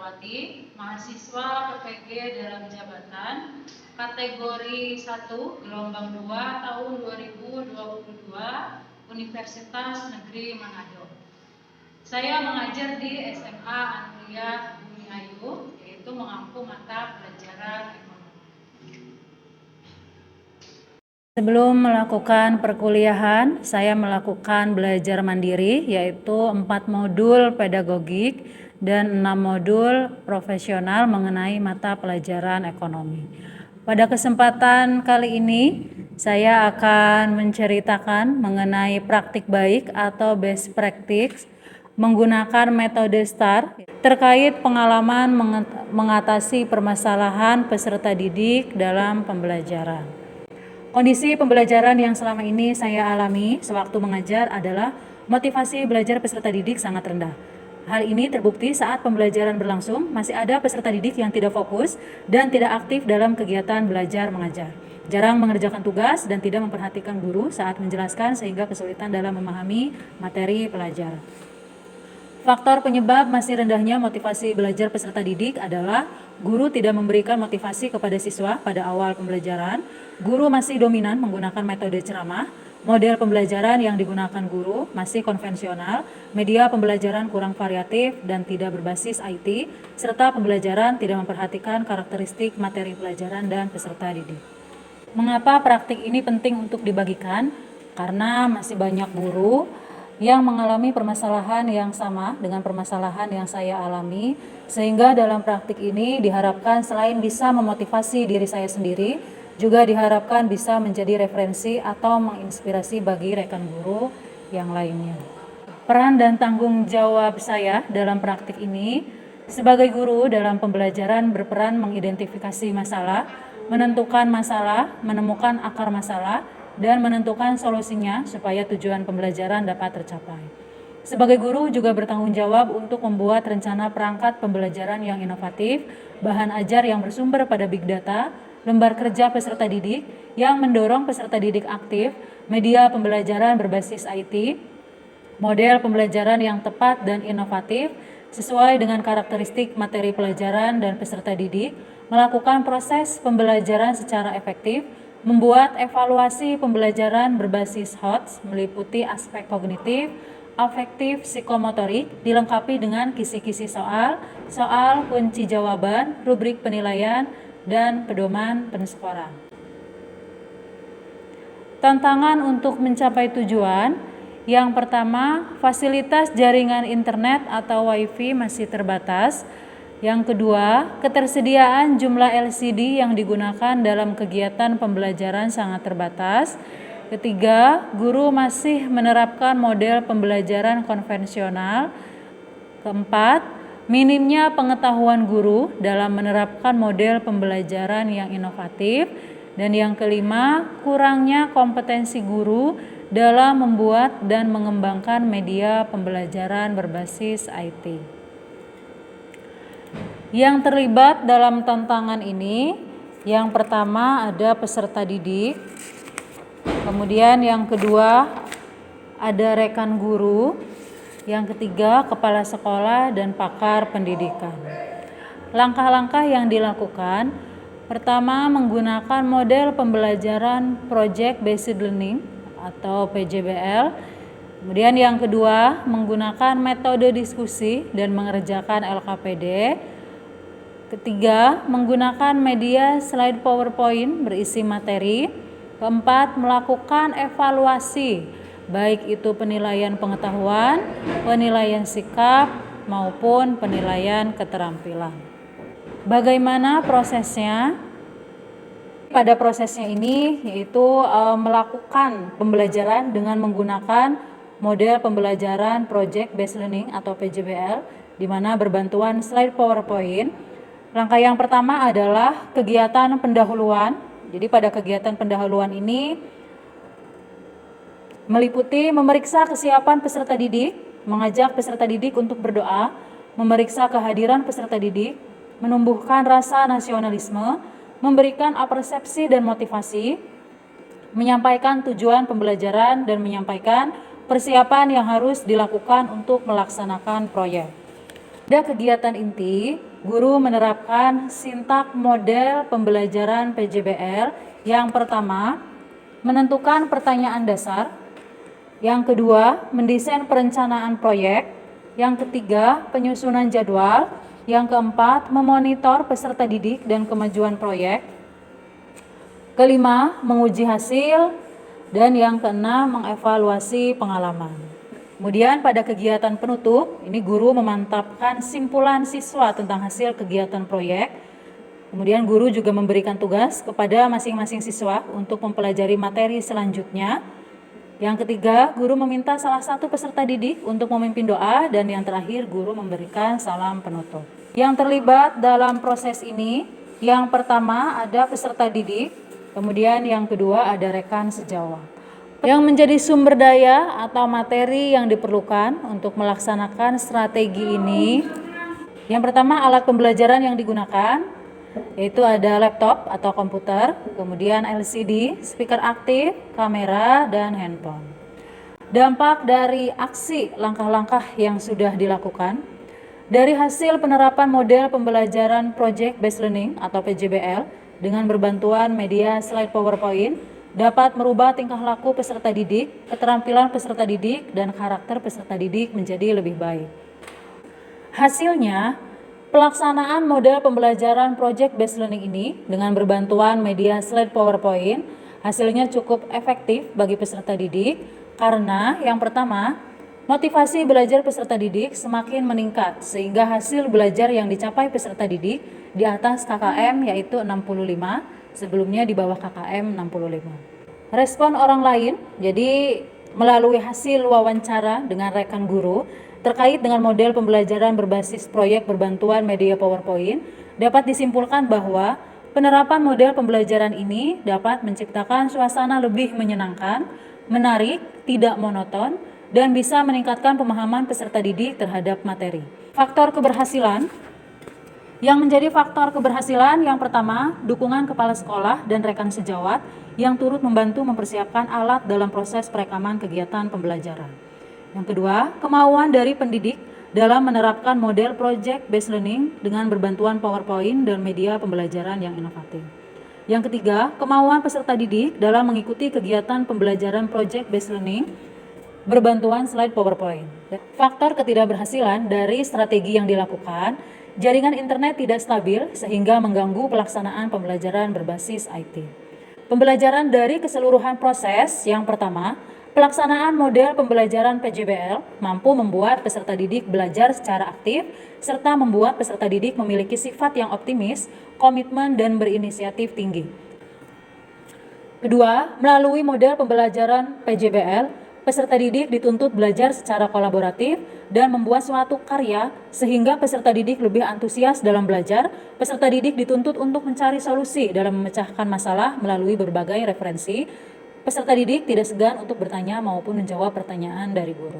Indrawati, mahasiswa PPG dalam jabatan, kategori 1, gelombang 2 tahun 2022, Universitas Negeri Manado. Saya mengajar di SMA Anulia Bumi Ayu, yaitu mengampu mata pelajaran ekonomi. Sebelum melakukan perkuliahan, saya melakukan belajar mandiri, yaitu 4 modul pedagogik dan 6 modul profesional mengenai mata pelajaran ekonomi. Pada kesempatan kali ini, saya akan menceritakan mengenai praktik baik atau best practice menggunakan metode STAR terkait pengalaman mengatasi permasalahan peserta didik dalam pembelajaran. Kondisi pembelajaran yang selama ini saya alami sewaktu mengajar adalah motivasi belajar peserta didik sangat rendah. Hal ini terbukti saat pembelajaran berlangsung, masih ada peserta didik yang tidak fokus dan tidak aktif dalam kegiatan belajar mengajar. Jarang mengerjakan tugas dan tidak memperhatikan guru saat menjelaskan sehingga kesulitan dalam memahami materi pelajaran. Faktor penyebab masih rendahnya motivasi belajar peserta didik adalah guru tidak memberikan motivasi kepada siswa pada awal pembelajaran, guru masih dominan menggunakan metode ceramah, model pembelajaran yang digunakan guru masih konvensional, media pembelajaran kurang variatif dan tidak berbasis IT, serta pembelajaran tidak memperhatikan karakteristik materi pelajaran dan peserta didik. Mengapa praktik ini penting untuk dibagikan? Karena masih banyak guru yang mengalami permasalahan yang sama dengan permasalahan yang saya alami, sehingga dalam praktik ini diharapkan selain bisa memotivasi diri saya sendiri, juga diharapkan bisa menjadi referensi atau menginspirasi bagi rekan guru yang lainnya. Peran dan tanggung jawab saya dalam praktik ini sebagai guru dalam pembelajaran berperan mengidentifikasi masalah, menentukan masalah, menemukan akar masalah, dan menentukan solusinya supaya tujuan pembelajaran dapat tercapai. Sebagai guru juga bertanggung jawab untuk membuat rencana perangkat pembelajaran yang inovatif, bahan ajar yang bersumber pada big data, lembar kerja peserta didik yang mendorong peserta didik aktif, media pembelajaran berbasis IT, model pembelajaran yang tepat dan inovatif sesuai dengan karakteristik materi pelajaran dan peserta didik, melakukan proses pembelajaran secara efektif, membuat evaluasi pembelajaran berbasis HOTS meliputi aspek kognitif, afektif, psikomotorik, dilengkapi dengan kisi-kisi soal, soal kunci jawaban, rubrik penilaian, dan pedoman penskoran. Tantangan untuk mencapai tujuan, yang pertama, fasilitas jaringan internet atau WiFi masih terbatas. Yang kedua, ketersediaan jumlah LCD yang digunakan dalam kegiatan pembelajaran sangat terbatas. Ketiga, guru masih menerapkan model pembelajaran konvensional. Keempat, minimnya pengetahuan guru dalam menerapkan model pembelajaran yang inovatif. Dan yang kelima, kurangnya kompetensi guru dalam membuat dan mengembangkan media pembelajaran berbasis IT. Yang terlibat dalam tantangan ini, yang pertama ada peserta didik, kemudian yang kedua ada rekan guru, yang ketiga kepala sekolah dan pakar pendidikan. Langkah-langkah yang dilakukan, pertama menggunakan model pembelajaran Project Based Learning atau PJBL. Kemudian yang kedua menggunakan metode diskusi dan mengerjakan LKPD. Ketiga, menggunakan media slide PowerPoint berisi materi. Keempat, melakukan evaluasi, baik itu penilaian pengetahuan, penilaian sikap, maupun penilaian keterampilan. Bagaimana prosesnya? Pada prosesnya ini yaitu melakukan pembelajaran dengan menggunakan model pembelajaran Project Based Learning atau PJBL, di mana berbantuan slide PowerPoint. Langkah yang pertama adalah kegiatan pendahuluan. Jadi pada kegiatan pendahuluan ini meliputi memeriksa kesiapan peserta didik, mengajak peserta didik untuk berdoa, memeriksa kehadiran peserta didik, menumbuhkan rasa nasionalisme, memberikan apresiasi dan motivasi, menyampaikan tujuan pembelajaran dan menyampaikan persiapan yang harus dilakukan untuk melaksanakan proyek. Pada kegiatan inti, guru menerapkan sintak model pembelajaran PJBL. Yang pertama, menentukan pertanyaan dasar. Yang kedua, mendesain perencanaan proyek. Yang ketiga, penyusunan jadwal. Yang keempat, memonitor peserta didik dan kemajuan proyek. Kelima, menguji hasil. Dan yang keenam, mengevaluasi pengalaman. Kemudian pada kegiatan penutup, ini guru memantapkan simpulan siswa tentang hasil kegiatan proyek. Kemudian guru juga memberikan tugas kepada masing-masing siswa untuk mempelajari materi selanjutnya. Yang ketiga, guru meminta salah satu peserta didik untuk memimpin doa, dan yang terakhir guru memberikan salam penutup. Yang terlibat dalam proses ini, yang pertama ada peserta didik, kemudian yang kedua ada rekan sejawat. Yang menjadi sumber daya atau materi yang diperlukan untuk melaksanakan strategi ini, yang pertama alat pembelajaran yang digunakan, yaitu ada laptop atau komputer, kemudian LCD, speaker aktif, kamera, dan handphone. Dampak dari aksi langkah-langkah yang sudah dilakukan, dari hasil penerapan model pembelajaran Project Based Learning atau PJBL dengan berbantuan media slide PowerPoint, dapat merubah tingkah laku peserta didik, keterampilan peserta didik, dan karakter peserta didik menjadi lebih baik. Hasilnya, pelaksanaan model pembelajaran Project Based Learning ini dengan berbantuan media slide PowerPoint hasilnya cukup efektif bagi peserta didik karena yang pertama, motivasi belajar peserta didik semakin meningkat sehingga hasil belajar yang dicapai peserta didik di atas KKM yaitu 65, sebelumnya di bawah KKM 65. Respon orang lain, jadi melalui hasil wawancara dengan rekan guru terkait dengan model pembelajaran berbasis proyek berbantuan media PowerPoint, dapat disimpulkan bahwa penerapan model pembelajaran ini dapat menciptakan suasana lebih menyenangkan, menarik, tidak monoton, dan bisa meningkatkan pemahaman peserta didik terhadap materi. Faktor keberhasilan. Yang menjadi faktor keberhasilan yang pertama, dukungan kepala sekolah dan rekan sejawat yang turut membantu mempersiapkan alat dalam proses perekaman kegiatan pembelajaran. Yang kedua, kemauan dari pendidik dalam menerapkan model Project Based Learning dengan berbantuan PowerPoint dan media pembelajaran yang inovatif. Yang ketiga, kemauan peserta didik dalam mengikuti kegiatan pembelajaran Project Based Learning berbantuan slide PowerPoint. Faktor ketidakberhasilan dari strategi yang dilakukan, jaringan internet tidak stabil sehingga mengganggu pelaksanaan pembelajaran berbasis IT. Pembelajaran dari keseluruhan proses, yang pertama, pelaksanaan model pembelajaran PJBL mampu membuat peserta didik belajar secara aktif serta membuat peserta didik memiliki sifat yang optimis, komitmen, dan berinisiatif tinggi. Kedua, melalui model pembelajaran PJBL, peserta didik dituntut belajar secara kolaboratif dan membuat suatu karya sehingga peserta didik lebih antusias dalam belajar. Peserta didik dituntut untuk mencari solusi dalam memecahkan masalah melalui berbagai referensi. Peserta didik tidak segan untuk bertanya maupun menjawab pertanyaan dari guru.